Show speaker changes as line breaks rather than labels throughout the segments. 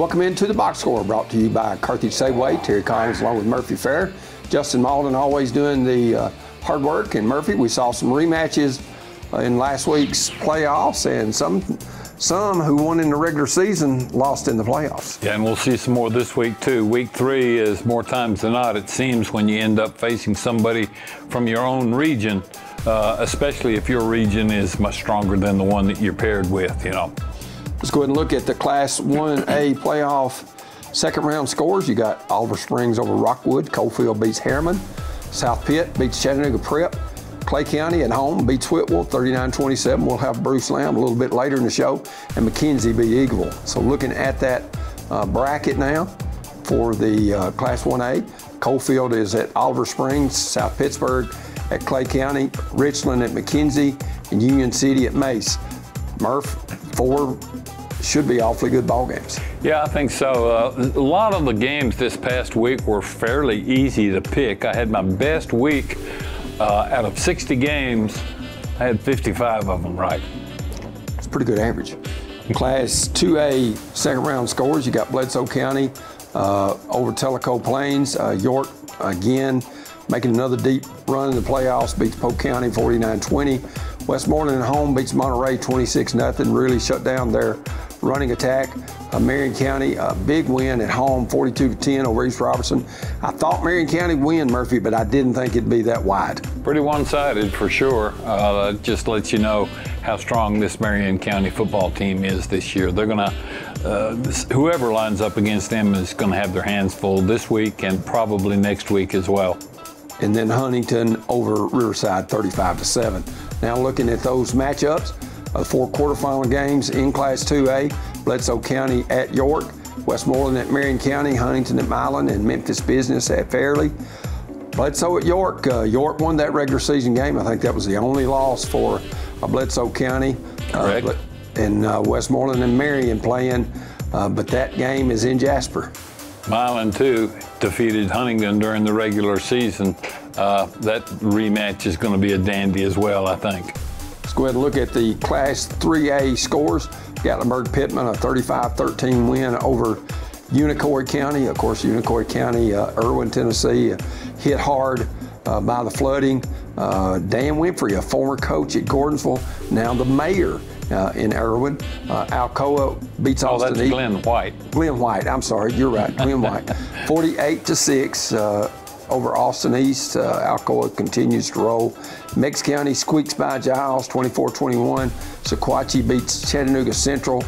Welcome into the box score, brought to you by Carthage Safeway, Terry Collins along with Murphy Fair. Justin Malden always doing the hard work. And Murphy, we saw some rematches in last week's playoffs, and some who won in the regular season lost in the playoffs.
Yeah, and we'll see some more this week too. Week 3 is more times than not, it seems, when you end up facing somebody from your own region, especially if your region is much stronger than the one that you're paired with, you know.
Let's go ahead and look at the Class 1A playoff second round scores. You got Oliver Springs over Rockwood. Coalfield beats Harriman. South Pitt beats Chattanooga Prep. Clay County at home beats Whitwell 39-27. We'll have Bruce Lamb a little bit later in the show. And McKenzie beat Eagleville. So looking at that bracket now for the Class 1A, Coalfield is at Oliver Springs, South Pittsburgh at Clay County, Richland at McKenzie, and Union City at Mace. Murph, 4 should be awfully good ball games.
Yeah, I think so. A lot of the games this past week were fairly easy to pick. I had my best week out of 60 games. I had 55 of them right.
It's a pretty good average. Class 2A second round scores, you got Bledsoe County over Tellico Plains. York, again, making another deep run in the playoffs, beats Polk County 49-20. Westmoreland at home beats Monterey 26-0, really shut down their running attack. Marion County, a big win at home, 42-10 over East Robertson. I thought Marion County would win, Murphy, but I didn't think it'd be that wide.
Pretty one-sided for sure. Just lets you know how strong this Marion County football team is this year. They're gonna, whoever lines up against them is gonna have their hands full this week and probably next week as well.
And then Huntington over Riverside 35-7. Now looking at those matchups, 4 quarterfinal games in Class 2A, Bledsoe County at York, Westmoreland at Marion County, Huntington at Milan, and Memphis Business at Fairleigh. Bledsoe at York. York won that regular season game. I think that was the only loss for Bledsoe County.
Correct.
And Westmoreland and Marion playing, but that game is in Jasper.
Milan, too, defeated Huntington during the regular season. That rematch is going to be a dandy as well, I think.
Let's go ahead and look at the Class 3A scores. Gatlinburg-Pittman, a 35-13 win over Unicoi County. Of course, Unicoi County, Irwin, Tennessee, hit hard by the flooding. Dan Winfrey, a former coach at Gordonsville, now the mayor in Irwin. Alcoa beats Austin East.
That's Glenn White.
Glenn White, I'm sorry, you're right, Glenn White. 48-6 over Austin East. Alcoa continues to roll. Meigs County squeaks by Giles, 24-21. Sequatchie beats Chattanooga Central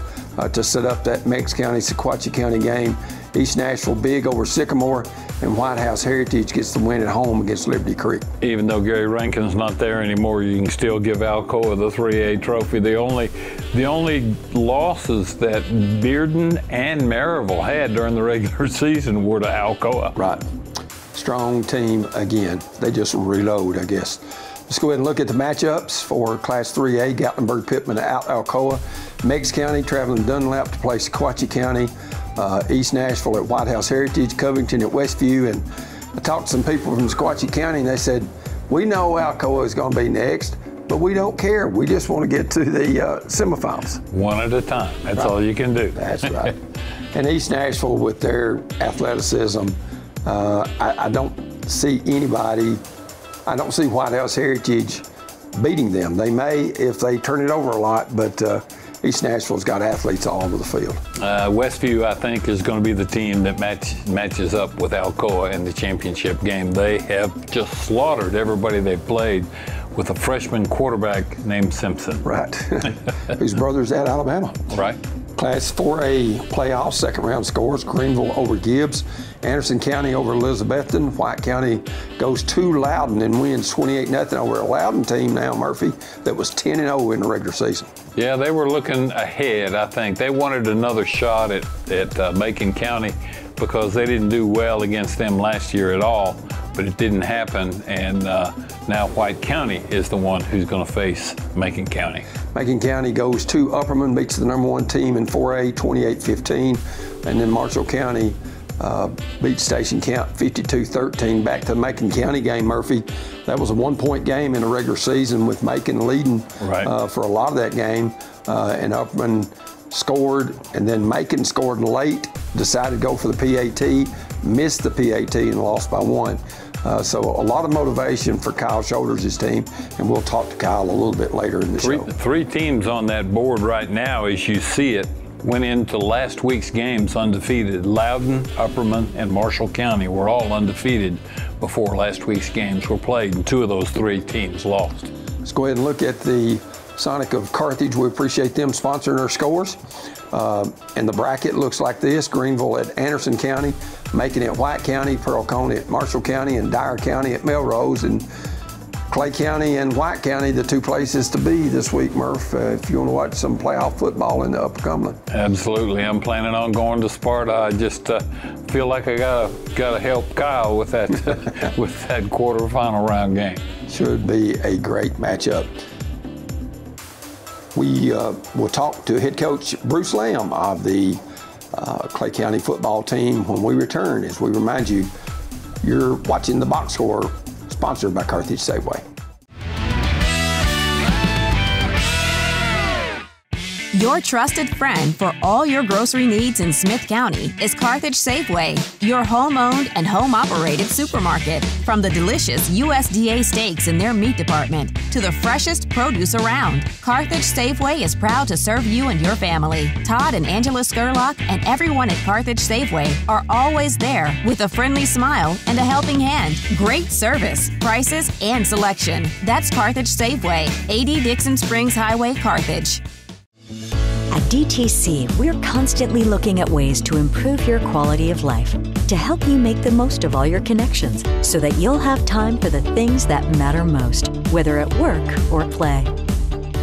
to set up that Meigs County-Sequatchie County game. East Nashville big over Sycamore, and White House Heritage gets the win at home against Liberty Creek.
Even though Gary Rankin's not there anymore, you can still give Alcoa the 3A trophy. The only losses that Bearden and Maryville had during the regular season were to Alcoa.
Right. Strong team again. They just reload, I guess. Let's go ahead and look at the matchups for Class 3A. Gatlinburg-Pittman at Alcoa. Meigs County traveling Dunlap to play Sequatchie County. East Nashville at White House Heritage. Covington at Westview. And I talked to some people from Sequatchie County, and they said, we know Alcoa is going to be next, but we don't care. We just want to get to the semifinals.
One at a time. That's all you can do.
That's right. And East Nashville, with their athleticism, I don't see anybody, I don't see White House Heritage beating them. They may if they turn it over a lot, but East Nashville's got athletes all over the field.
Westview, I think, is going to be the team that matches up with Alcoa in the championship game. They have just slaughtered everybody they've played with a freshman quarterback named Simpson.
Right. Whose brother's at Alabama.
Right.
Class 4A playoff second round scores: Greenville over Gibbs, Anderson County over Elizabethton. White County goes to Loudon and wins 28-0 over a Loudon team now, Murphy, that was 10-0 in the regular season.
Yeah, they were looking ahead, I think. They wanted another shot at Macon County because they didn't do well against them last year at all, but it didn't happen, and now White County is the one who's going to face Macon County.
Macon County goes to Upperman, beats the #1 team in 4A 28-15, and then Marshall County beats Station Camp 52-13. Back to the Macon County game, Murphy. That was a 1-point game in the regular season with Macon leading for a lot of that game, and Upperman scored, and then Macon scored late, decided to go for the PAT, missed the PAT and lost by 1. So a lot of motivation for Kyle Shoulders' team, and we'll talk to Kyle a little bit later in the show.
Three teams on that board right now, as you see it, went into last week's games undefeated. Loudon, Upperman, and Marshall County were all undefeated before last week's games were played, and 2 of those 3 teams lost.
Let's go ahead and look at the Sonic of Carthage. We appreciate them sponsoring our scores. And the bracket looks like this: Greenville at Anderson County, Macon at White County, Pearl Cone at Marshall County, and Dyer County at Melrose. And Clay County and White County, the 2 places to be this week, Murph, if you want to watch some playoff football in the Upper Cumberland.
Absolutely. I'm planning on going to Sparta. I just feel like I gotta help Kyle with that with that quarterfinal round game.
Should be a great matchup. We will talk to head coach Bruce Lamb of the Clay County football team when we return. As we remind you, you're watching the Box Score, sponsored by Carthage Safeway.
Your trusted friend for all your grocery needs in Smith County is Carthage Safeway, your home-owned and home-operated supermarket. From the delicious USDA steaks in their meat department to the freshest produce around, Carthage Safeway is proud to serve you and your family. Todd and Angela Skurlock and everyone at Carthage Safeway are always there with a friendly smile and a helping hand. Great service, prices, and selection. That's Carthage Safeway, 80 Dixon Springs Highway, Carthage.
At DTC, we're constantly looking at ways to improve your quality of life, to help you make the most of all your connections, so that you'll have time for the things that matter most, whether at work or play.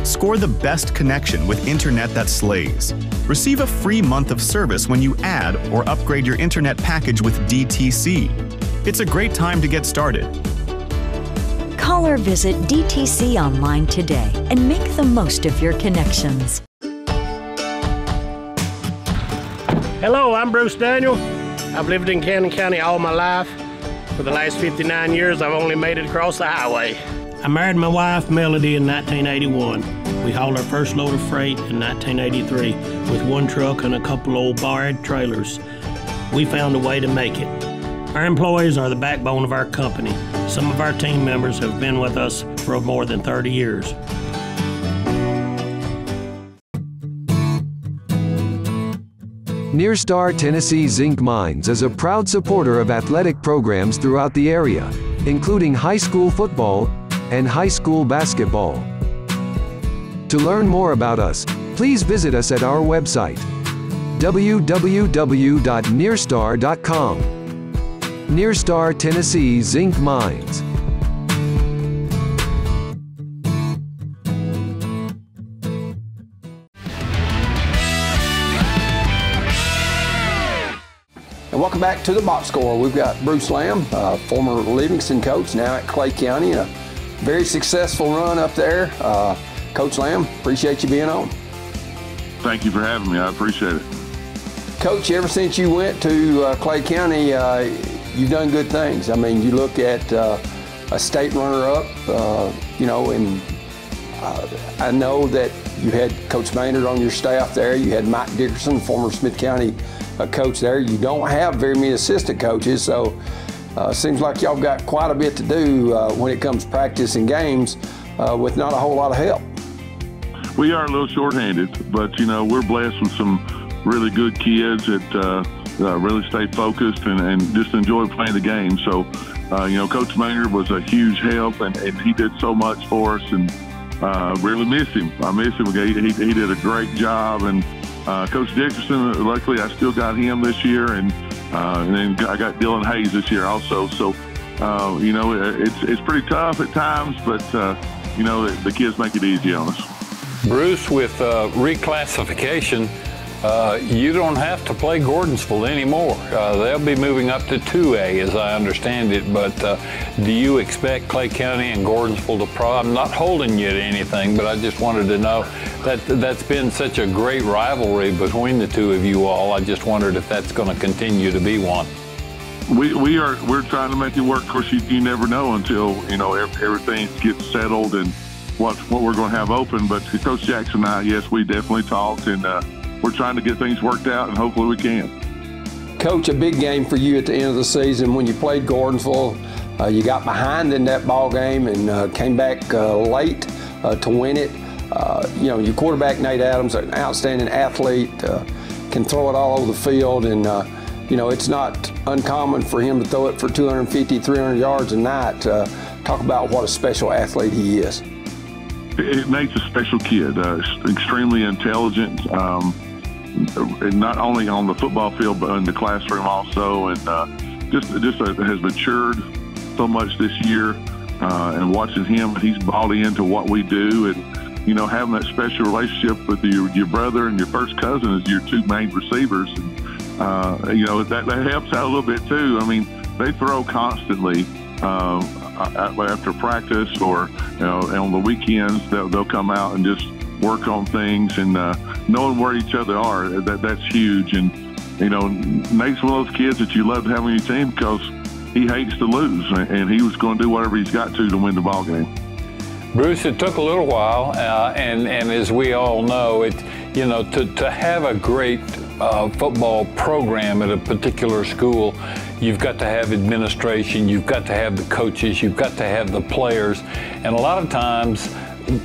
Score the best connection with internet that slays. Receive a free month of service when you add or upgrade your internet package with DTC. It's a great time to get started.
Call or visit DTC online today and make the most of your connections.
Hello, I'm Bruce Daniel. I've lived in Cannon County all my life. For the last 59 years, I've only made it across the highway. I married my wife, Melody, in 1981. We hauled our first load of freight in 1983 with 1 truck and a couple old barred trailers. We found a way to make it. Our employees are the backbone of our company. Some of our team members have been with us for more than 30 years.
Nearstar Tennessee Zinc Mines is a proud supporter of athletic programs throughout the area, including high school football and high school basketball. To learn more about us, please visit us at our website, www.nearstar.com. Nearstar Tennessee Zinc Mines.
And welcome back to the Box Score. We've got Bruce Lamb, former Livingston coach, now at Clay County, and a very successful run up there. Coach Lamb, appreciate you being on.
Thank you for having me. I appreciate it.
Coach, ever since you went to Clay County, you've done good things. I mean, you look at a state runner-up, and I know that you had Coach Maynard on your staff there. You had Mike Dickerson, former Smith County coach there. You don't have very many assistant coaches, so seems like y'all got quite a bit to do when it comes to practice and games with not a whole lot of help.
We are a little shorthanded, but we're blessed with some really good kids that really stay focused and just enjoy playing the game. So, Coach Maynard was a huge help, and he did so much for us, and really miss him. I miss him. He did a great job, and Coach Dickerson, luckily I still got him this year, and then I got Dylan Hayes this year also. So, it's pretty tough at times, but, the kids make it easy on us.
Bruce, with reclassification, you don't have to play Gordonsville anymore. They'll be moving up to 2A, as I understand it, but do you expect Clay County and Gordonsville to I'm not holding you to anything, but I just wanted to know that that's been such a great rivalry between the two of you all. I just wondered if that's going to continue to be one.
We're trying to make it work. Of course, you never know until, everything gets settled and what we're going to have open. But Coach Jackson and I, yes, we definitely talked, and we're trying to get things worked out, and hopefully we can.
Coach, a big game for you at the end of the season when you played Gordonsville. You got behind in that ball game and came back late to win it. You know, your quarterback, Nate Adams, an outstanding athlete, can throw it all over the field, and you know, it's not uncommon for him to throw it for 250, 300 yards a night. Talk about what a special athlete he is.
Nate's a special kid, extremely intelligent, not only on the football field but in the classroom also, and just has matured so much this year. And watching him, he's bought into what we do, and you know, having that special relationship with your brother and your first cousin as your two main receivers, and you know, that helps out a little bit too. I mean, they throw constantly. After practice, or you know, on the weekends, they'll come out and just work on things, and knowing where each other are, that's huge. And you know, Nate's one of those kids that you love to have on your team because he hates to lose, and he was going to do whatever he's got to win the ball game.
Bruce, it took a little while, and as we all know, you know, to have a great football program at a particular school, you've got to have administration, you've got to have the coaches, you've got to have the players, and a lot of times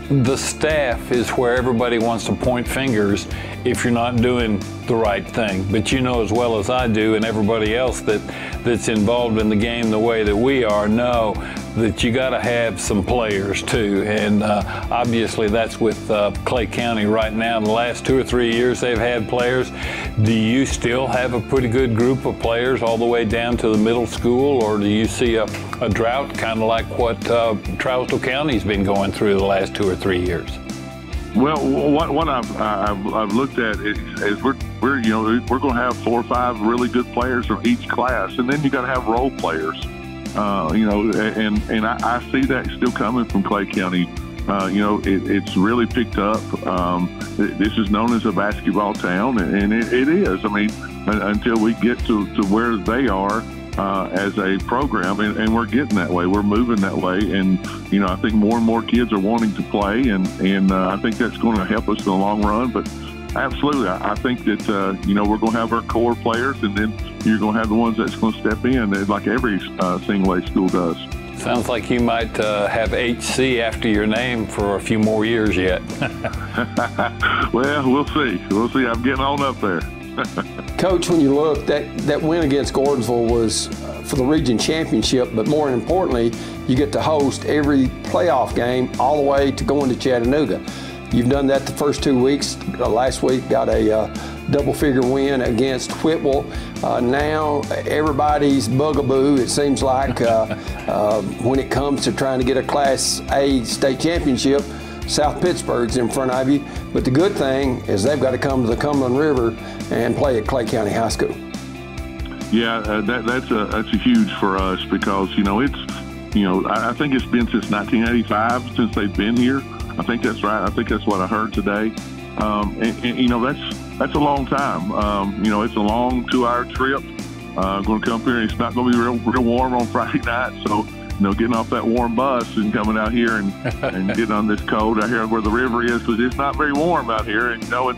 the staff is where everybody wants to point fingers if you're not doing the right thing. But you know as well as I do, and everybody else that's involved in the game the way that we are, know that you got to have some players too, and obviously that's with Clay County right now. In the last 2 or 3 years they've had players. Do you still have a pretty good group of players all the way down to the middle school, or do you see a drought kind of like what Trousdale County's been going through the last 2 or 3 years?
Well, what I've looked at is we're you know, we're going to have 4 or 5 really good players from each class, and then you got to have role players. You know, and I see that still coming from Clay County. You know, it's really picked up. This is known as a basketball town, and it is. I mean, until we get to where they are as a program, and we're getting that way. We're moving that way, and you know, I think more and more kids are wanting to play, and I think that's going to help us in the long run. But absolutely, I think that you know, we're going to have our core players, and then you're going to have the ones that's going to step in, like every single A school does.
Sounds like you might have HC after your name for a few more years yet.
Well, we'll see. We'll see. I'm getting on up there.
Coach, when you look, that win against Gordonsville was for the region championship, but more importantly, you get to host every playoff game all the way to going to Chattanooga. You've done that the first 2 weeks. Last week got a double-figure win against Whitwell. Now everybody's bugaboo, it seems like, when it comes to trying to get a Class A state championship. South Pittsburgh's in front of you, but the good thing is they've got to come to the Cumberland River and play at Clay County High School.
Yeah, that's a huge for us because you know, it's, you know, I think it's been since 1985 since they've been here. I think that's right. I think that's what I heard today. And you know, that's a long time. You know, it's a long 2-hour trip. Going to come here, and it's not going to be real warm on Friday night. So, you know, getting off that warm bus and coming out here and getting on this cold out here where the river is, because it's not very warm out here. And you know,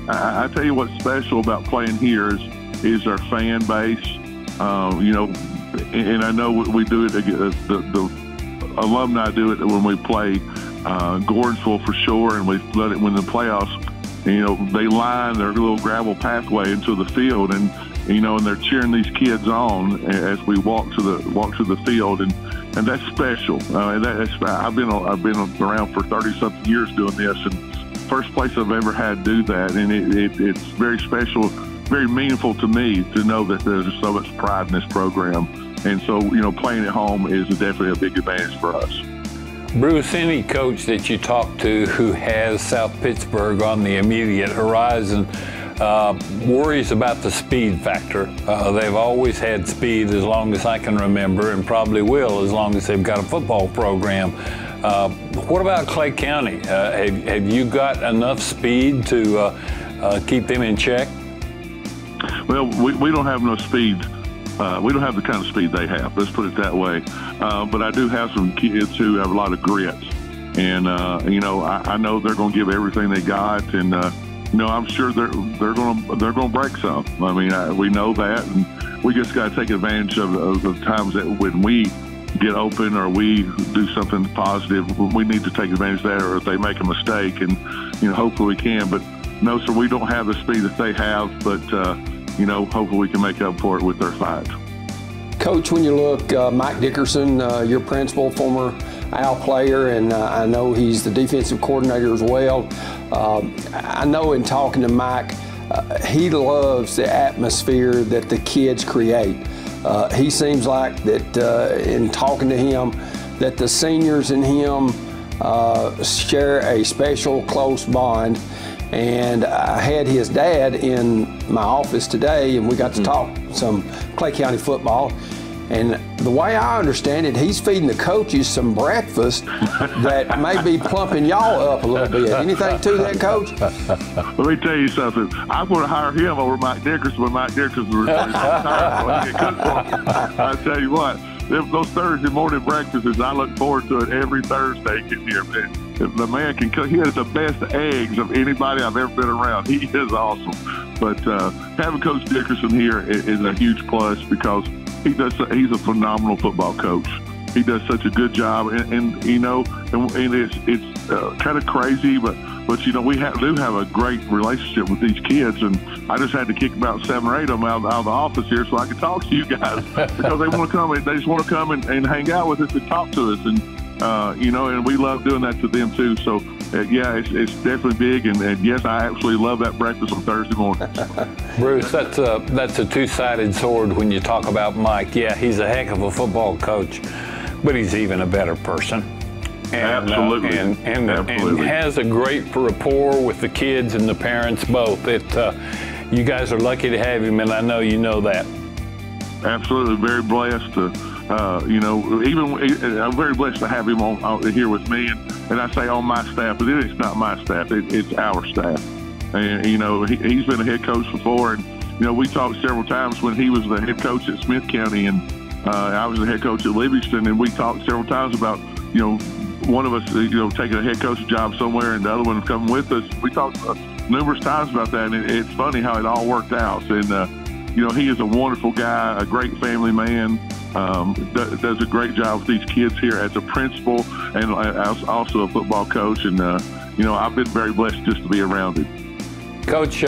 I tell you what's special about playing here is our fan base. You know, and I know we do it. The alumni do it when we play Gordonsville for sure, and we let it win the playoffs. And, you know, they line their little gravel pathway into the field, and you know, and they're cheering these kids on as we walk to the field, and that's special. I've been around for 30-something years doing this, and first place I've ever had to do that, and it's very special, very meaningful to me to know that there's so much pride in this program, and so, you know, playing at home is definitely a big advantage for us.
Bruce, any coach that you talk to who has South Pittsburgh on the immediate horizon worries about the speed factor. They've always had speed as long as I can remember, and probably will as long as they've got a football program. What about Clay County? Have you got enough speed to keep them in check?
Well, we don't have enough speed. We don't have the kind of speed they have, let's put it that way. But I do have some kids who have a lot of grit. And, you know, I know they're going to give everything they got. And, I'm sure they're gonna break some. I mean, we know that, and we just got to take advantage of the times that when we get open or we do something positive, we need to take advantage of that. Or if they make a mistake, and hopefully we can. But no, sir, we don't have the speed that they have. But hopefully we can make up for it with their fight.
Coach, when you look, Mike Dickerson, your principal, former Al player, and I know he's the defensive coordinator as well. I know in talking to Mike, he loves the atmosphere that the kids create. He seems like that in talking to him, that the seniors and him share a special close bond. And I had his dad in my office today, and we got to talk some Clay County football. And the way I understand it, he's feeding the coaches some breakfast that may be plumping y'all up a little bit. Anything to that, Coach?
Let me tell you something. I'm going to hire him over Mike Dickerson when Mike Dickerson retires. I tell you what, those Thursday morning breakfasts, I look forward to it every Thursday getting here. The man can cook. He has the best eggs of anybody I've ever been around. He is awesome. But having Coach Dickerson here is a huge plus because he's a phenomenal football coach. He does such a good job, and it's kind of crazy, but we do have a great relationship with these kids, and I just had to kick about 7 or 8 of them out of the office here so I could talk to you guys because they want to come. They just want to come and hang out with us and talk to us, and and we love doing that to them too. So it's definitely big, and yes, I absolutely love that breakfast on Thursday morning.
Bruce, that's a two-sided sword when you talk about Mike. Yeah, he's a heck of a football coach, but he's even a better person. And,
absolutely.
And has a great rapport with the kids and the parents both. You guys are lucky to have him, and I know you know that.
Absolutely, very blessed to, I'm very blessed to have him on here with me, and I say on my staff, but it's not my staff, it's our staff. And, he's been a head coach before, and, we talked several times when he was the head coach at Smith County, and I was the head coach at Livingston, and we talked several times about, one of us, taking a head coach job somewhere and the other one coming with us. We talked numerous times about that, and it's funny how it all worked out. And, he is a wonderful guy, a great family man, does a great job with these kids here as a principal and also a football coach. And, I've been very blessed just to be around him.
Coach,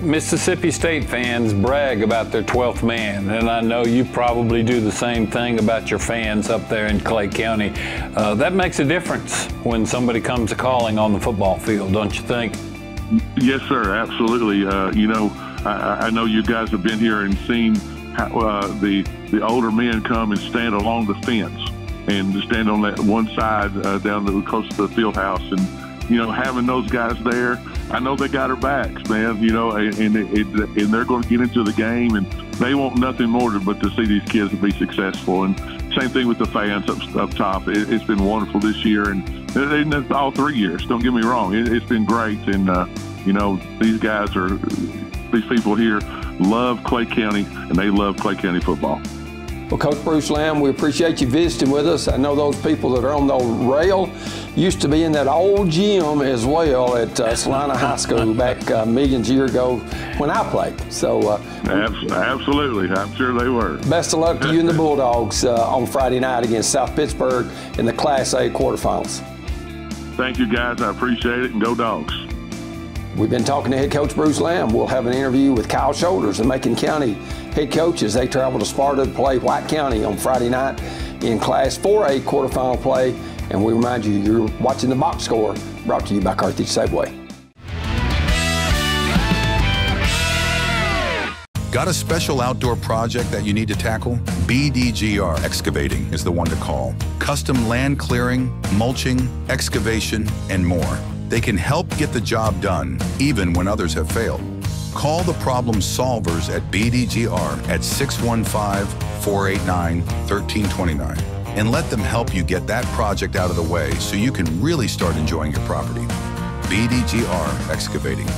Mississippi State fans brag about their 12th man, and I know you probably do the same thing about your fans up there in Clay County. That makes a difference when somebody comes calling on the football field, don't you think?
Yes, sir, absolutely. I know you guys have been here and seen how, the older men come and stand along the fence and stand on that one side down close to the field house, and having those guys there, I know they got our backs, man. And they're going to get into the game, and they want nothing more but to see these kids be successful. And same thing with the fans up top. It's been wonderful this year, and all 3 years. Don't get me wrong, it's been great. And these people here love Clay County, and they love Clay County football.
Well, Coach Bruce Lamb, we appreciate you visiting with us. I know those people that are on the rail used to be in that old gym as well at Salina High School back millions of years ago when I played. So
absolutely, I'm sure they were.
Best of luck to you and the Bulldogs on Friday night against South Pittsburgh in the Class A quarterfinals.
Thank you, guys. I appreciate it, and go Dogs.
We've been talking to head coach Bruce Lamb. We'll have an interview with Kyle Shoulders, the Macon County head coach, as they travel to Sparta to play White County on Friday night in Class 4A quarterfinal play. And we remind you, you're watching the box score, brought to you by Carthage Safeway.
Got a special outdoor project that you need to tackle? BDGR Excavating is the one to call. Custom land clearing, mulching, excavation, and more. They can help get the job done, even when others have failed. Call the problem solvers at BDGR at 615-489-1329 and let them help you get that project out of the way so you can really start enjoying your property. BDGR Excavating.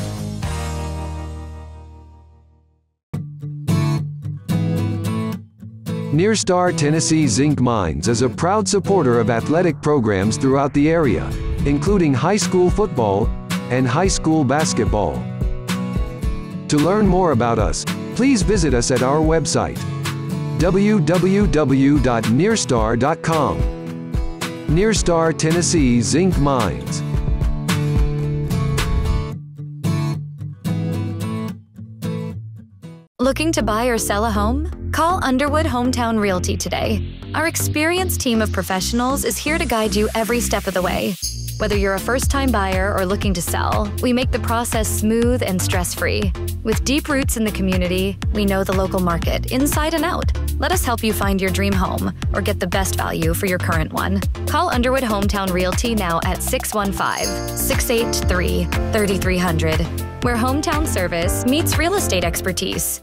Nearstar Tennessee Zinc Mines is a proud supporter of athletic programs throughout the area, including high school football and high school basketball. To learn more about us, please visit us at our website, www.nearstar.com. Nearstar Tennessee Zinc Mines.
Looking to buy or sell a home? Call Underwood Hometown Realty today. Our experienced team of professionals is here to guide you every step of the way. Whether you're a first-time buyer or looking to sell, we make the process smooth and stress-free. With deep roots in the community, we know the local market inside and out. Let us help you find your dream home or get the best value for your current one. Call Underwood Hometown Realty now at 615-683-3300, where hometown service meets real estate expertise.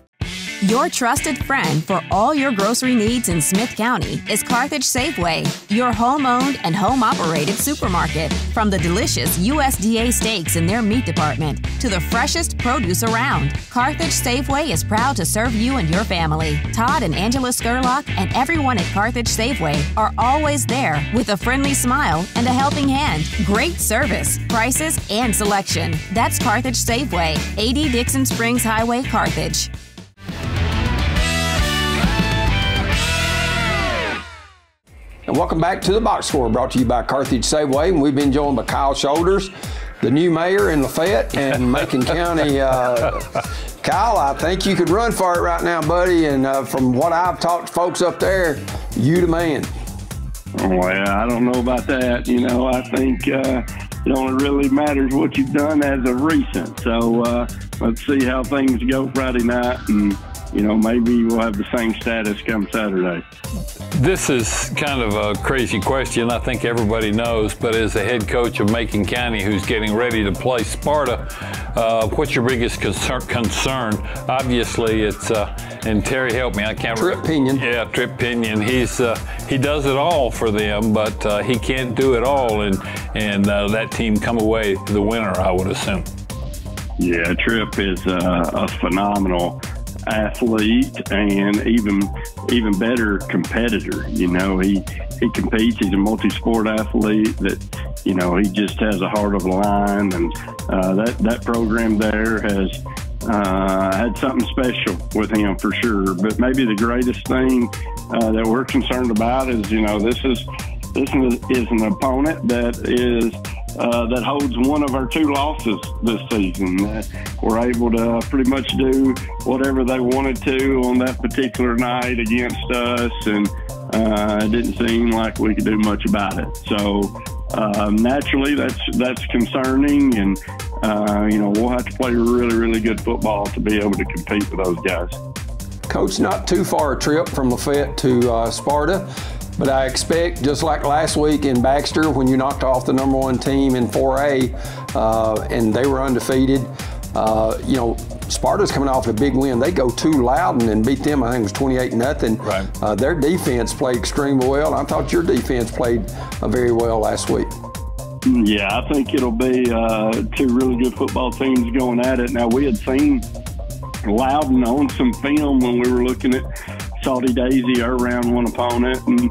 Your trusted friend for all your grocery needs in Smith County is Carthage Safeway, your home-owned and home-operated supermarket. From the delicious USDA steaks in their meat department to the freshest produce around, Carthage Safeway is proud to serve you and your family. Todd and Angela Skurlock and everyone at Carthage Safeway are always there with a friendly smile and a helping hand. Great service, prices, and selection. That's Carthage Safeway, 80 Dixon Springs Highway, Carthage.
And welcome back to the Box Score, brought to you by Carthage Safeway. And we've been joined by Kyle Shoulders, the new mayor in Lafayette and Macon County. Kyle, I think you could run for it right now, buddy. And from what I've talked to folks up there, you the man.
Well, I don't know about that. You know, I think it only really matters what you've done as of recent. So let's see how things go Friday night, and you know, maybe we'll have the same status come Saturday.
This is kind of a crazy question, I think everybody knows, but as the head coach of Macon County who's getting ready to play Sparta, what's your biggest concern? Obviously it's, and Terry help me, I can't remember.
Trip Pinion.
Yeah, Trip Pinion. He does it all for them, but he can't do it all, and that team come away the winner, I would assume.
Yeah, Trip is a phenomenal athlete and even better competitor. You know, he competes. He's a multi-sport athlete that, you know, he just has a heart of a lion, and that program there has had something special with him for sure. But maybe the greatest thing that we're concerned about is, you know, this is an opponent that is that holds one of our 2 losses this season. We're able to pretty much do whatever they wanted to on that particular night against us, and it didn't seem like we could do much about it. So naturally, that's concerning, and you know, we'll have to play really, really good football to be able to compete with those guys.
Coach, not too far a trip from Lafayette to Sparta. But I expect, just like last week in Baxter, when you knocked off the #1 team in 4A, and they were undefeated, you know, Sparta's coming off a big win. They go to Loudon and beat them, I think it was 28-0.
Right.
Their defense played extremely well. I thought your defense played very well last week.
Yeah, I think it'll be 2 really good football teams going at it. Now, we had seen Loudon on some film when we were looking at Salty Daisy, our round 1 opponent, and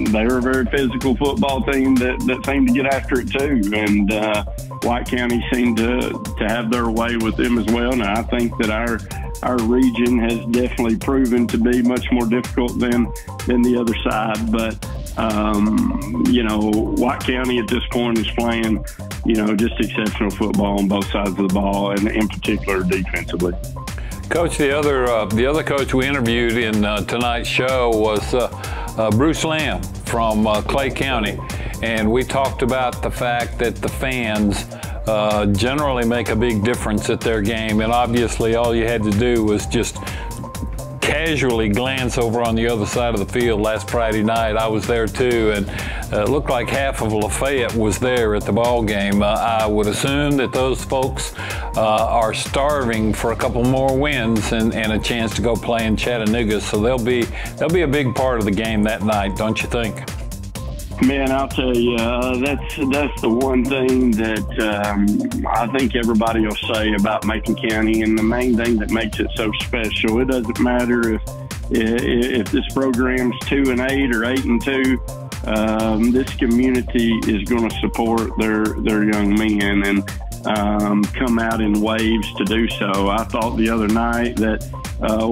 they were a very physical football team that seemed to get after it too. And White County seemed to have their way with them as well. Now, I think that our region has definitely proven to be much more difficult than the other side. But you know, White County at this point is playing, you know, just exceptional football on both sides of the ball, and in particular defensively.
Coach, the other coach we interviewed in tonight's show was Bruce Lamb from Clay County, and we talked about the fact that the fans generally make a big difference at their game, and obviously all you had to do was just casually glance over on the other side of the field last Friday night. I was there too, and it looked like half of Lafayette was there at the ball game. I would assume that those folks are starving for a couple more wins and a chance to go play in Chattanooga, so they'll be a big part of the game that night, don't you think?
Man, I'll tell you, that's the one thing that I think everybody will say about Macon County, and the main thing that makes it so special. It doesn't matter if this program's 2-8 or 8-2. This community is going to support their young men, and come out in waves to do so. I thought the other night that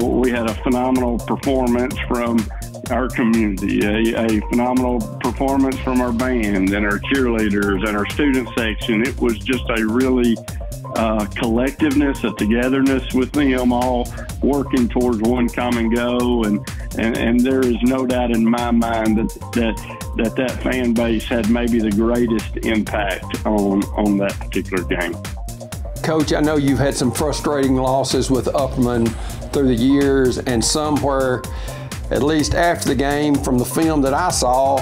we had a phenomenal performance from our community, a phenomenal performance from our band and our cheerleaders and our student section. It was just a really collectiveness, a togetherness with them all working towards one common goal, and there is no doubt in my mind that fan base had maybe the greatest impact on that particular game.
Coach, I know you've had some frustrating losses with Upperman through the years, and some where, at least after the game, from the film that I saw,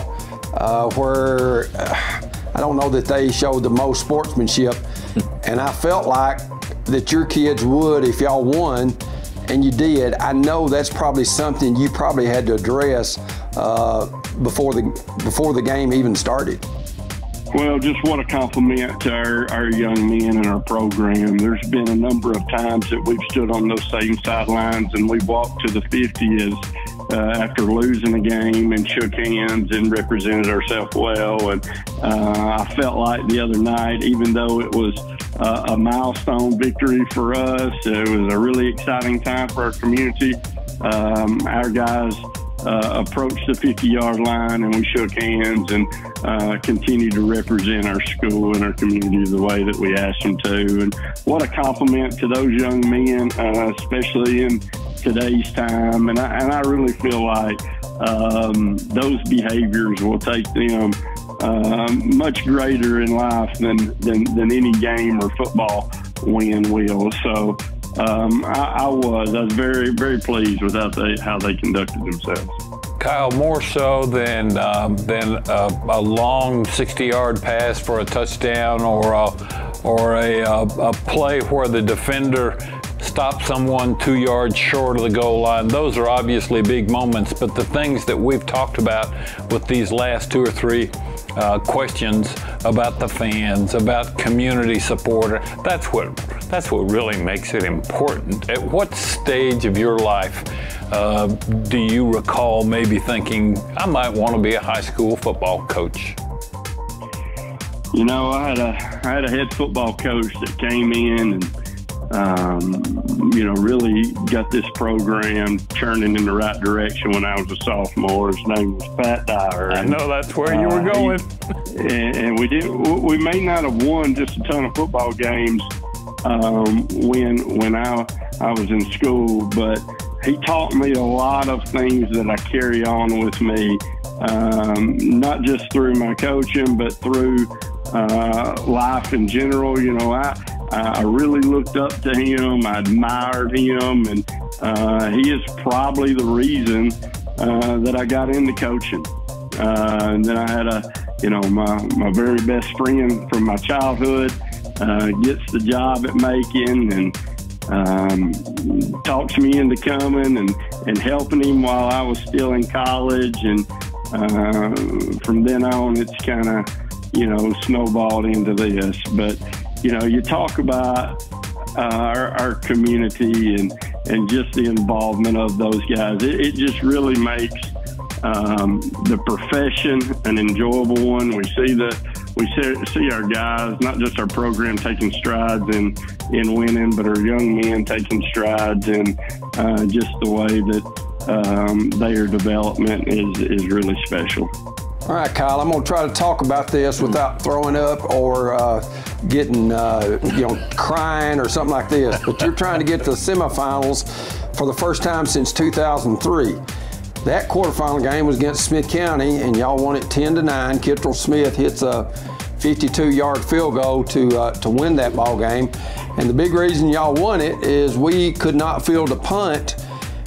where I don't know that they showed the most sportsmanship, and I felt like that your kids would if y'all won, and you did. I know that's probably something you probably had to address before the game even started.
Well, just what a compliment to our young men in our program. There's been a number of times that we've stood on those same sidelines and we've walked to the 50 after losing a game and shook hands and represented ourselves well. And I felt like the other night, even though it was a milestone victory for us, it was a really exciting time for our community. Our guys approached the 50-yard line and we shook hands and continued to represent our school and our community the way that we asked them to. And what a compliment to those young men, especially in today's time. And I really feel like those behaviors will take them much greater in life than any game or football win will. So I was very, very pleased with how they conducted themselves.
Kyle, more so than a long 60-yard pass for a touchdown or a play where the defender stops someone 2 yards short of the goal line. Those are obviously big moments, but the things that we've talked about with these last 2 or 3 questions about the fans, about community support, that's what really makes it important. At what stage of your life do you recall maybe thinking, I might want to be a high school football coach?
You know, I had a head football coach that came in and really got this program turning in the right direction when I was a sophomore. His name was Pat Dyer.
I know that's where you were going.
And we may not have won just a ton of football games when I was in school, but he taught me a lot of things that I carry on with me, not just through my coaching, but through life in general. You know, I really looked up to him. I admired him, and he is probably the reason that I got into coaching. And then I had my very best friend from my childhood gets the job at Macon and talks me into coming and helping him while I was still in college. And from then on, it's kind of, snowballed into this. But, you talk about our community and just the involvement of those guys. It just really makes the profession an enjoyable one. We see our guys, not just our program, taking strides in winning, but our young men taking strides in just the way that their development is really special.
All right, Kyle, I'm going to try to talk about this without throwing up or getting, crying or something like this. But you're trying to get to the semifinals for the first time since 2003. That quarterfinal game was against Smith County, and y'all won it 10-9. Kittrell Smith hits a 52-yard field goal to win that ball game. And the big reason y'all won it is we could not field a punt,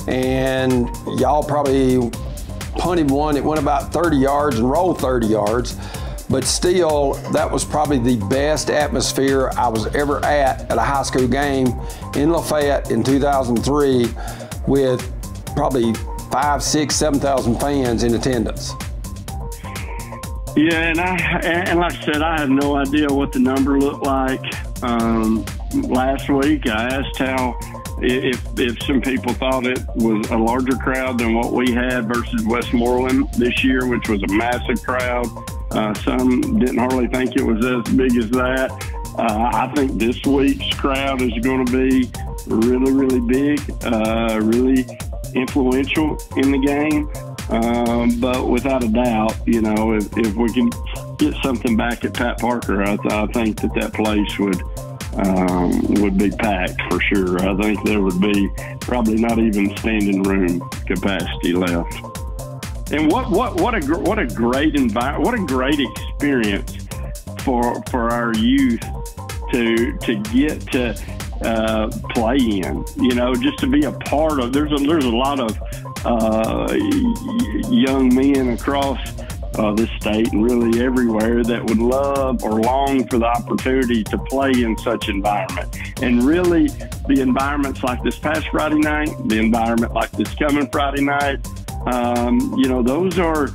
and y'all probably punted one. It went about 30 yards and rolled 30 yards. But still, that was probably the best atmosphere I was ever at a high school game in Lafayette in 2003, with probably 5,000, 6,000, 7,000 fans in attendance.
Yeah, and like I said, I have no idea what the number looked like. Last week, I asked if some people thought it was a larger crowd than what we had versus Westmoreland this year, which was a massive crowd. Some didn't hardly think it was as big as that. I think this week's crowd is going to be really, really big, really influential in the game. But without a doubt, you know, if we can get something back at Pat Parker, I think that place would be packed for sure. I think there would be probably not even standing room capacity left. And what a great environment! What a great experience for our youth to get to play in. You know, just to be a part of. There's a lot of young men across this state and really everywhere that would love or long for the opportunity to play in such environment. And really, the environments like this past Friday night, the environment like this coming Friday night, you know, those are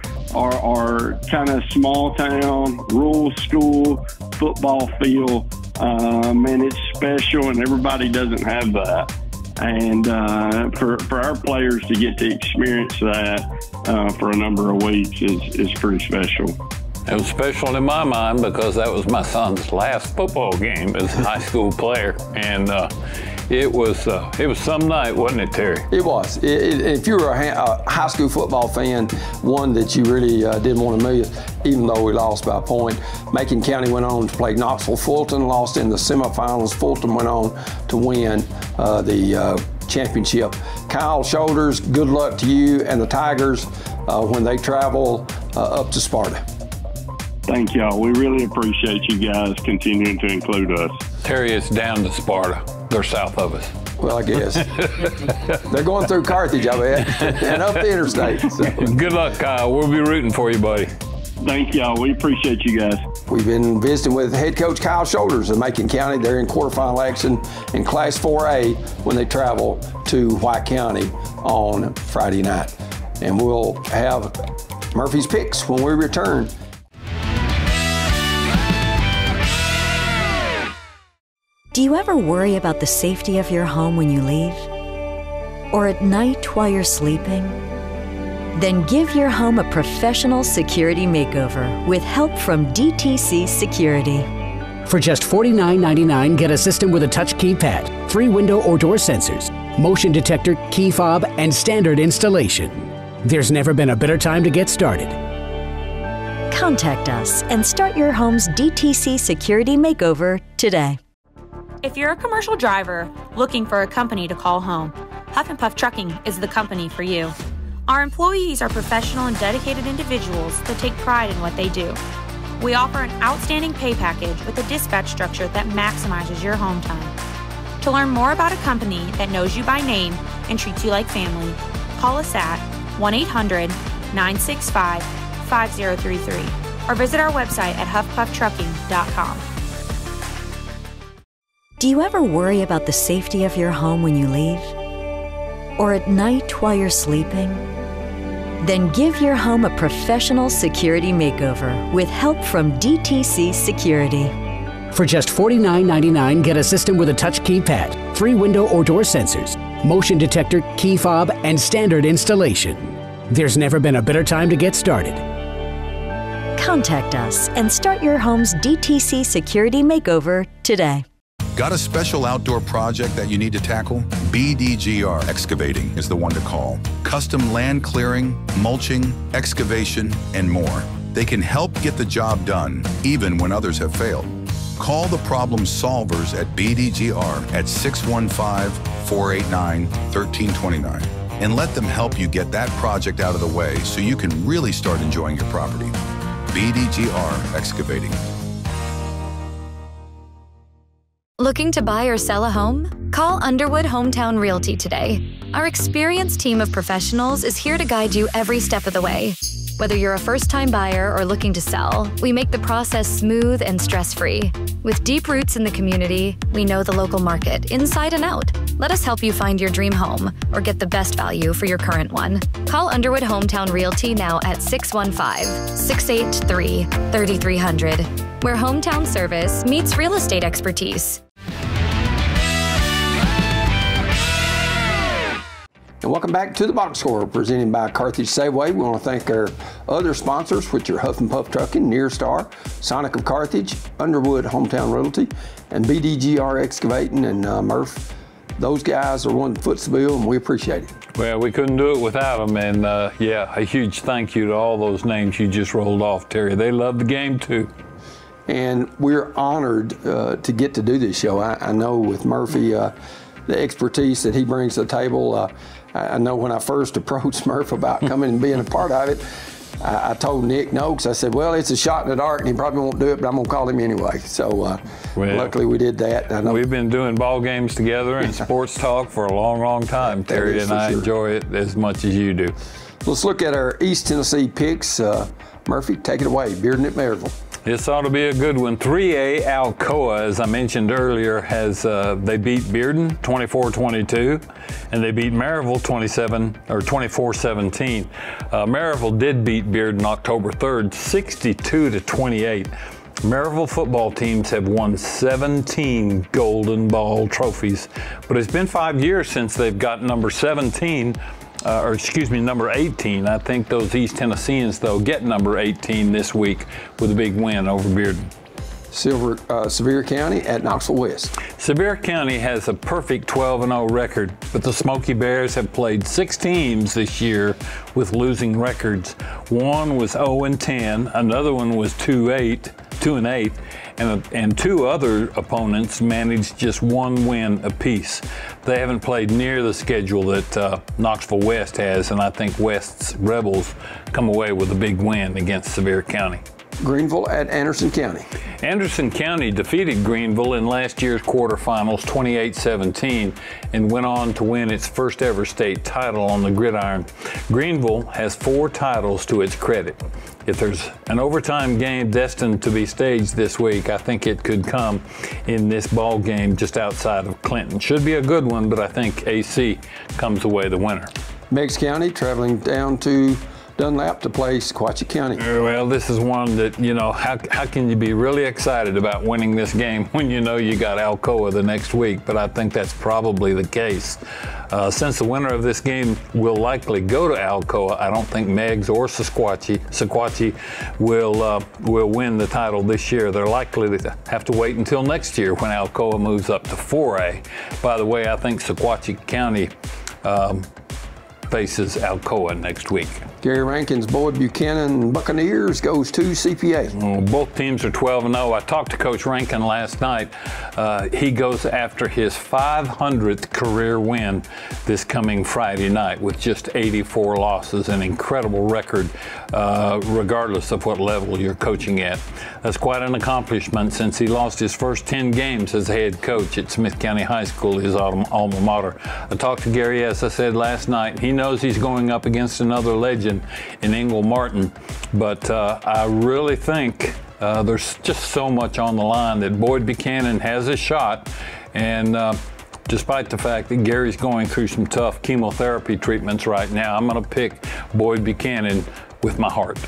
kind of small town, rural school football feel, and it's special, and everybody doesn't have that. And for our players to get to experience that for a number of weeks is pretty special.
It was special in my mind because that was my son's last football game as a high school player, and it was some night, wasn't it, Terry?
It was. If you were a high school football fan, one that you really didn't want to miss, even though we lost by a point. Macon County went on to play Knoxville-Fulton, lost in the semifinals. Fulton went on to win the championship. Kyle Shoulders, good luck to you and the Tigers when they travel up to Sparta.
Thank y'all. We really appreciate you guys continuing to include us.
Terry, it's down to Sparta. They're south of us.
Well, I guess. They're going through Carthage, I bet, and up the interstate. So.
Good luck, Kyle. We'll be rooting for you, buddy.
Thank y'all. We appreciate you guys.
We've been visiting with head coach Kyle Shoulders of Macon County. They're in quarterfinal action in Class 4A when they travel to White County on Friday night. And we'll have Murphy's Picks when we return.
Do you ever worry about the safety of your home when you leave? Or at night while you're sleeping? Then give your home a professional security makeover with help from DTC Security.
For just $49.99, get a system with a touch keypad, 3 window or door sensors, motion detector, key fob, and standard installation. There's never been a better time to get started.
Contact us and start your home's DTC Security Makeover today.
If you're a commercial driver looking for a company to call home, Huff & Puff Trucking is the company for you. Our employees are professional and dedicated individuals that take pride in what they do. We offer an outstanding pay package with a dispatch structure that maximizes your home time. To learn more about a company that knows you by name and treats you like family, call us at 1-800-965-5033 or visit our website at huffpufftrucking.com.
Do you ever worry about the safety of your home when you leave? Or at night while you're sleeping? Then give your home a professional security makeover with help from DTC Security.
For just $49.99, get a system with a touch keypad, 3 window or door sensors, motion detector, key fob, and standard installation. There's never been a better time to get started.
Contact us and start your home's DTC Security Makeover today.
Got a special outdoor project that you need to tackle? BDGR Excavating is the one to call. Custom land clearing, mulching, excavation, and more. They can help get the job done, even when others have failed. Call the problem solvers at BDGR at 615-489-1329 and let them help you get that project out of the way so you can really start enjoying your property. BDGR Excavating.
Looking to buy or sell a home? Call Underwood Hometown Realty today. Our experienced team of professionals is here to guide you every step of the way. Whether you're a first-time buyer or looking to sell, we make the process smooth and stress-free. With deep roots in the community, we know the local market inside and out. Let us help you find your dream home or get the best value for your current one. Call Underwood Hometown Realty now at 615-683-3300, where hometown service meets real estate expertise.
And welcome back to the Box Score, presented by Carthage Safeway. We want to thank our other sponsors, which are Huff and Puff Trucking, Near Star, Sonic of Carthage, Underwood Hometown Realty, and BDGR Excavating, and Murph. Those guys are one that foots the bill, and we appreciate it.
Well, we couldn't do it without them, and yeah, a huge thank you to all those names you just rolled off, Terry. They love the game too.
And we're honored to get to do this show. I know with Murphy, the expertise that he brings to the table. I know when I first approached Murph about coming and being a part of it, I told Nick Noakes, I said, well, it's a shot in the dark and he probably won't do it, but I'm going to call him anyway. So luckily we did that. I know
we've been doing ball games together and sports talk for a long, long time, Terry, and I enjoy it as much as you do.
Let's look at our East Tennessee picks. Murphy, take it away. Bearden at Maryville.
This ought to be a good one. 3A Alcoa, as I mentioned earlier, has they beat Bearden 24-22, and they beat Maryville 24-17. Maryville did beat Bearden October 3rd, 62-28. Maryville football teams have won 17 Golden Ball trophies, but it's been 5 years since they've got number 17. Number 18. I think those East Tennesseans, though, get number 18 this week with a big win over Bearden.
Sevier County at Knoxville West.
Sevier County has a perfect 12-0 record, but the Smoky Bears have played 6 teams this year with losing records. One was 0-10, another one was 2-8, and 2 other opponents managed just 1 win apiece. They haven't played near the schedule that Knoxville West has, and I think West's Rebels come away with a big win against Sevier County.
Greenville at Anderson County.
Anderson County defeated Greenville in last year's quarterfinals 28-17 and went on to win its first ever state title on the gridiron. Greenville has 4 titles to its credit. If there's an overtime game destined to be staged this week, I think it could come in this ball game just outside of Clinton. Should be a good one, but I think AC comes away the winner.
Meigs County traveling down to Dunlap to play Sequatchie County.
Well, this is one that, you know, how can you be really excited about winning this game when you know you got Alcoa the next week? But I think that's probably the case. Since the winner of this game will likely go to Alcoa, I don't think Meigs or Sequatchie will win the title this year. They're likely to have to wait until next year when Alcoa moves up to 4A. By the way, I think Sequatchie County faces Alcoa next week.
Gary Rankin's Boyd Buchanan Buccaneers goes to CPA.
Well, both teams are 12-0. I talked to Coach Rankin last night. He goes after his 500th career win this coming Friday night with just 84 losses, an incredible record regardless of what level you're coaching at. That's quite an accomplishment since he lost his first 10 games as head coach at Smith County High School, his alma mater. I talked to Gary, as I said last night. He knows he's going up against another legend in Engel Martin, but I really think there's just so much on the line that Boyd Buchanan has a shot, and despite the fact that Gary's going through some tough chemotherapy treatments right now, I'm going to pick Boyd Buchanan with my heart.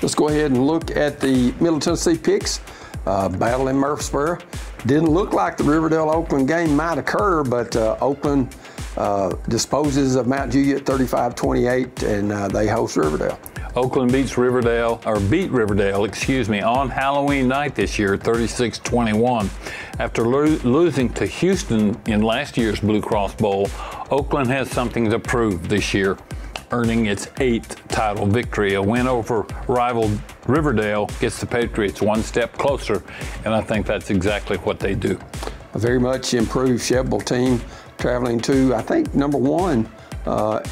Let's go ahead and look at the Middle Tennessee picks. Battle in Murfreesboro. Didn't look like the Riverdale-Oakland game might occur, but Oakland disposes of Mount Juliet 35-28, and they host Riverdale.
Oakland beat Riverdale on Halloween night this year, 36-21. After losing to Houston in last year's Blue Cross Bowl, Oakland has something to prove this year, earning its 8th title victory. A win over rival Riverdale gets the Patriots one step closer, and I think that's exactly what they do.
A very much improved Chevrolet team traveling to, I think, number 1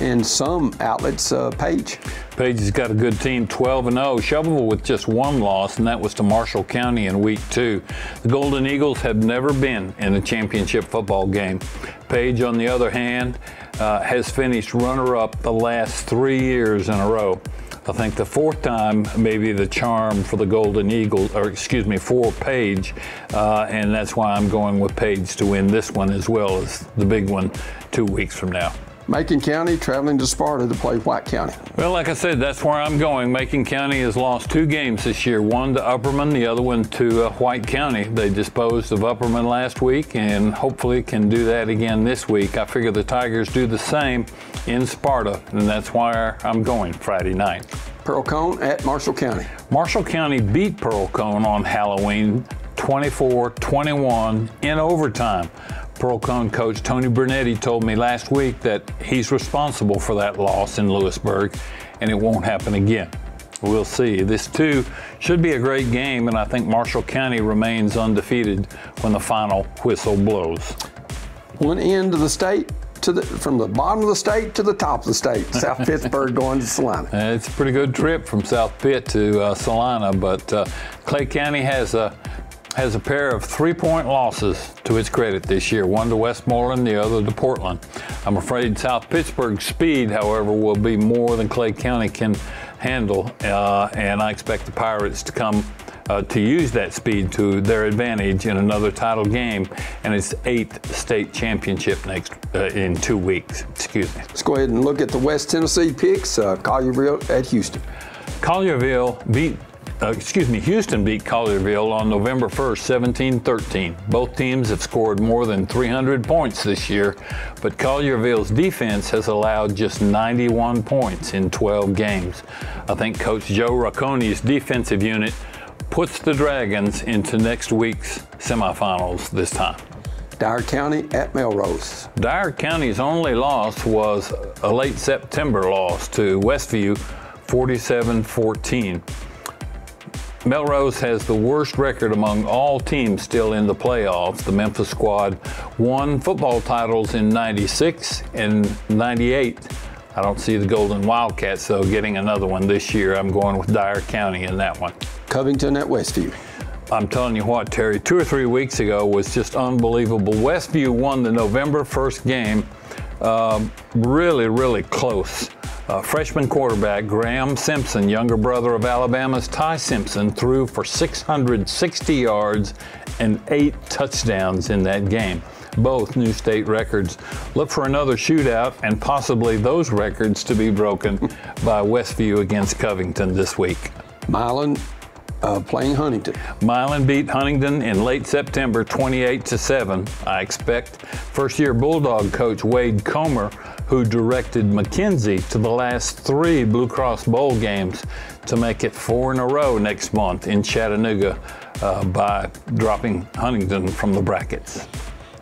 in some outlets, Page.
Page has got a good team, 12-0. Shelbyville with just 1 loss, and that was to Marshall County in week 2. The Golden Eagles have never been in a championship football game. Page, on the other hand, has finished runner-up the last 3 years in a row. I think the 4th time may be the charm for the Golden Eagles, for Page, and that's why I'm going with Page to win this one as well as the big one 2 weeks from now.
Macon County traveling to Sparta to play White County.
Well, like I said, that's where I'm going. Macon County has lost 2 games this year, one to Upperman, the other one to White County. They disposed of Upperman last week and hopefully can do that again this week. I figure the Tigers do the same in Sparta, and that's why I'm going Friday night.
Pearl Cone at Marshall County.
Marshall County beat Pearl Cone on Halloween 24-21 in overtime. Pearl Cone coach Tony Brunetti told me last week that he's responsible for that loss in Lewisburg, and it won't happen again. We'll see. This too should be a great game, and I think Marshall County remains undefeated when the final whistle blows.
One end of the state from the bottom of the state to the top of the state. South Pittsburgh going to Salina.
It's a pretty good trip from South Pitt to Salina, but Clay County has a pair of 3-point losses to its credit this year, one to Westmoreland, the other to Portland. I'm afraid South Pittsburgh's speed, however, will be more than Clay County can handle, and I expect the Pirates to come to use that speed to their advantage in another title game, and its 8th state championship in 2 weeks. Excuse me.
Let's go ahead and look at the West Tennessee picks. Collierville at Houston.
Houston beat Collierville on November 1st, 17-13. Both teams have scored more than 300 points this year, but Collierville's defense has allowed just 91 points in 12 games. I think Coach Joe Racconi's defensive unit puts the Dragons into next week's semifinals this time.
Dyer County at Melrose.
Dyer County's only loss was a late September loss to Westview, 47-14. Melrose has the worst record among all teams still in the playoffs. The Memphis squad won football titles in '96 and '98. I don't see the Golden Wildcats, though, getting another one this year. I'm going with Dyer County in that one.
Covington at Westview.
I'm telling you what, Terry, 2 or 3 weeks ago was just unbelievable. Westview won the November 1st game really close. Freshman quarterback Graham Simpson, younger brother of Alabama's Ty Simpson, threw for 660 yards and 8 touchdowns in that game. Both new state records. Look for another shootout and possibly those records to be broken by Westview against Covington this week.
Milan playing Huntington.
Milan beat Huntington in late September 28-7. I expect first-year Bulldog coach Wade Comer, who directed McKenzie to the last 3 Blue Cross Bowl games, to make it 4 in a row next month in Chattanooga by dropping Huntington from the brackets.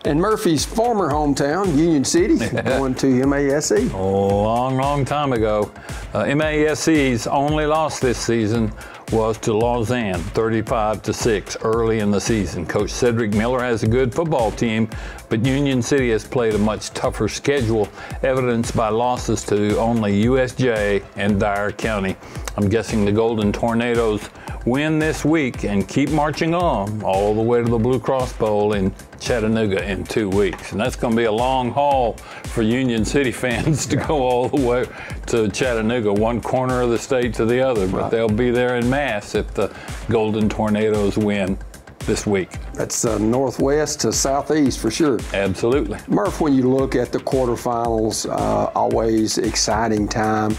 And Murphy's former hometown, Union City, going to MASE.
Long time ago. MASE's only loss this season was to Lausanne, 35-6 early in the season. Coach Cedric Miller has a good football team, but Union City has played a much tougher schedule, evidenced by losses to only USJ and Dyer County. I'm guessing the Golden Tornadoes win this week and keep marching on all the way to the Blue Cross Bowl in Chattanooga in 2 weeks. And that's going to be a long haul for Union City fans to go all the way to Chattanooga, one corner of the state to the other. But they'll be there in mass if the Golden Tornadoes win this week.
That's northwest to southeast for sure.
Absolutely.
Murph, when you look at the quarterfinals, always exciting time.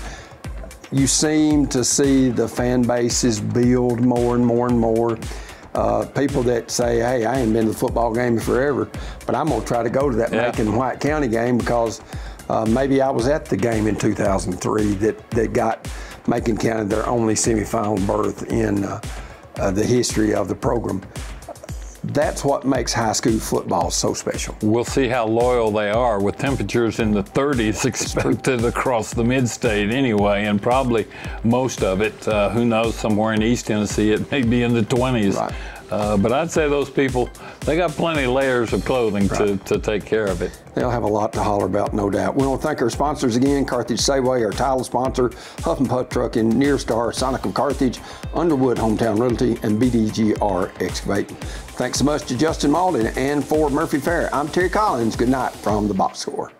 You seem to see the fan bases build more and more and more. People that say, hey, I ain't been to the football game forever, but I'm going to try to go to that Macon White County game because maybe I was at the game in 2003 that got Macon County their only semifinal berth in the history of the program. That's what makes high school football so special.
We'll see how loyal they are with temperatures in the 30s expected across the mid-state anyway, and probably most of it, who knows, somewhere in East Tennessee it may be in the 20s. Right. But I'd say those people, they got plenty of layers of clothing to take care of it.
They'll have a lot to holler about, no doubt. We want to thank our sponsors again, Carthage Safeway, our title sponsor, Huff and Puff Trucking, Nearstar, Sonic of Carthage, Underwood Hometown Realty, and BDGR Excavating. Thanks so much to Justin Malden and for Murphy Fair. I'm Terry Collins. Good night from the Box Score.